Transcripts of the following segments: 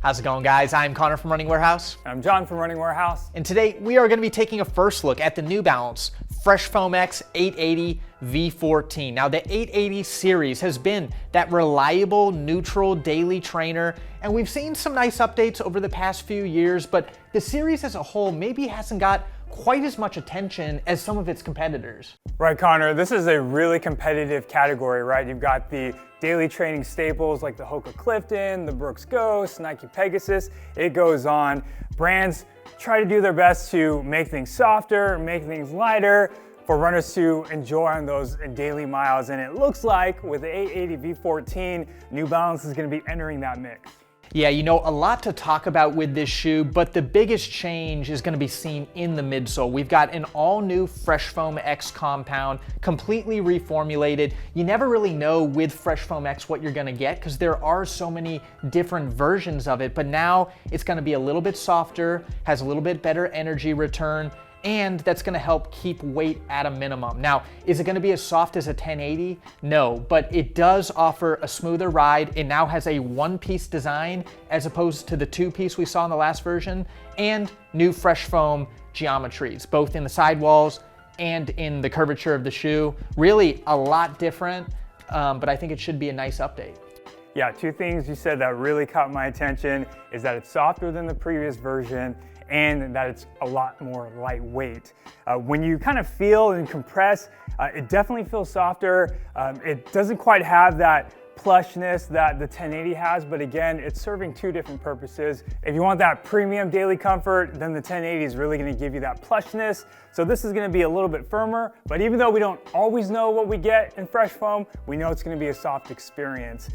How's it going, guys? I'm Connor from Running Warehouse. I'm John from Running Warehouse. And today we are going to be taking a first look at the New Balance Fresh Foam X 880 v14. Now, the 880 series has been that reliable, neutral daily trainer, and we've seen some nice updates over the past few years, but the series as a whole maybe hasn't got quite as much attention as some of its competitors. Right, Connor, this is a really competitive category, right? You've got the daily training staples like the Hoka Clifton, the Brooks Ghost, Nike Pegasus, it goes on. Brands try to do their best to make things softer, make things lighter for runners to enjoy on those daily miles. And it looks like with the 880 v14, New Balance is going to be entering that mix. Yeah, you know, a lot to talk about with this shoe, but the biggest change is going to be seen in the midsole. We've got an all-new Fresh Foam X compound, completely reformulated. You never really know with Fresh Foam X what you're going to get because there are so many different versions of it, but now it's going to be a little bit softer, has a little bit better energy return, and that's gonna help keep weight at a minimum. Now, is it gonna be as soft as a 1080? No, but it does offer a smoother ride. It now has a one-piece design as opposed to the two-piece we saw in the last version, and new fresh foam geometries, both in the sidewalls and in the curvature of the shoe. Really a lot different, but I think it should be a nice update. Yeah, two things you said that really caught my attention is that it's softer than the previous version and that it's a lot more lightweight. When you kind of feel and compress, it definitely feels softer. It doesn't quite have that plushness that the 1080 has, but again, it's serving two different purposes. If you want that premium daily comfort, then the 1080 is really gonna give you that plushness. So this is gonna be a little bit firmer, but even though we don't always know what we get in fresh foam, we know it's gonna be a soft experience.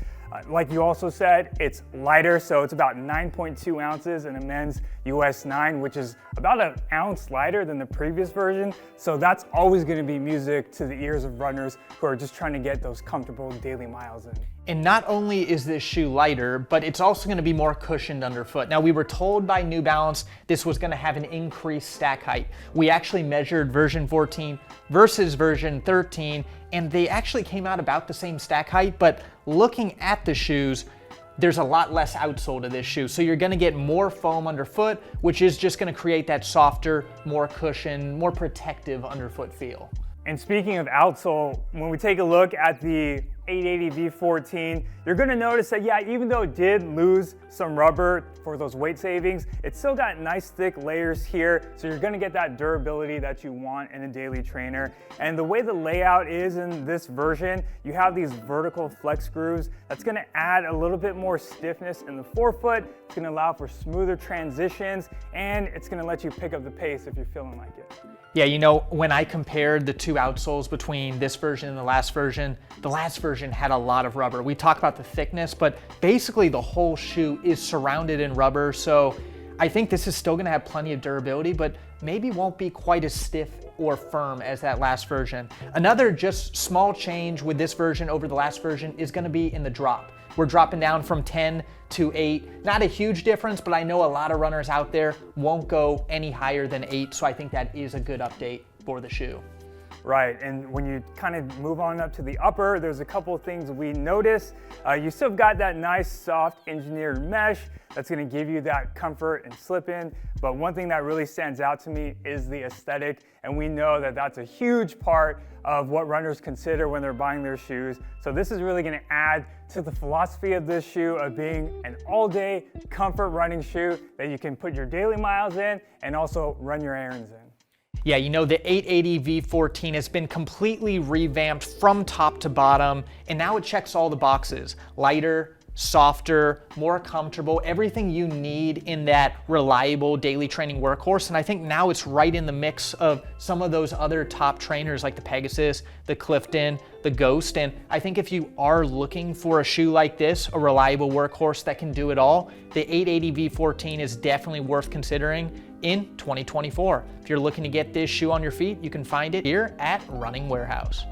Like you also said, it's lighter, so it's about 9.2 ounces in a men's US 9, which is about an ounce lighter than the previous version. So that's always going to be music to the ears of runners who are just trying to get those comfortable daily miles in. And not only is this shoe lighter, but it's also going to be more cushioned underfoot. Now, we were told by New Balance this was going to have an increased stack height. We actually measured version 14 versus version 13, and they actually came out about the same stack height, but looking at the shoes, there's a lot less outsole to this shoe. So you're gonna get more foam underfoot, which is just gonna create that softer, more cushion, more protective underfoot feel. And speaking of outsole, when we take a look at the 880 v14, you're gonna notice that, yeah, even though it did lose some rubber for those weight savings, it's still got nice thick layers here, so you're gonna get that durability that you want in a daily trainer. And the way the layout is in this version, you have these vertical flex grooves. That's gonna add a little bit more stiffness in the forefoot. It's gonna allow for smoother transitions, and it's gonna let you pick up the pace if you're feeling like it. Yeah, you know, when I compared the two outsoles between this version and the last version had a lot of rubber. We talk about the thickness, but basically the whole shoe is surrounded in rubber. So I think this is still gonna have plenty of durability, but maybe won't be quite as stiff or firm as that last version. Another just small change with this version over the last version is gonna be in the drop. We're dropping down from 10 to 8. Not a huge difference, but I know a lot of runners out there won't go any higher than 8, so I think that is a good update for the shoe. Right, and when you kind of move on up to the upper, there's a couple of things we notice. You still got that nice soft engineered mesh that's gonna give you that comfort and slip in, but one thing that really stands out to me is the aesthetic, and we know that that's a huge part of what runners consider when they're buying their shoes. So this is really gonna add to the philosophy of this shoe of being an all-day comfort running shoe that you can put your daily miles in and also run your errands in. Yeah, you know, the 880 v14 has been completely revamped from top to bottom, and now it checks all the boxes. Lighter, softer, more comfortable, everything you need in that reliable daily training workhorse. And I think now it's right in the mix of some of those other top trainers like the Pegasus, the Clifton, the Ghost. And I think if you are looking for a shoe like this, a reliable workhorse that can do it all, the 880 v14 is definitely worth considering in 2024. If you're looking to get this shoe on your feet, you can find it here at Running Warehouse.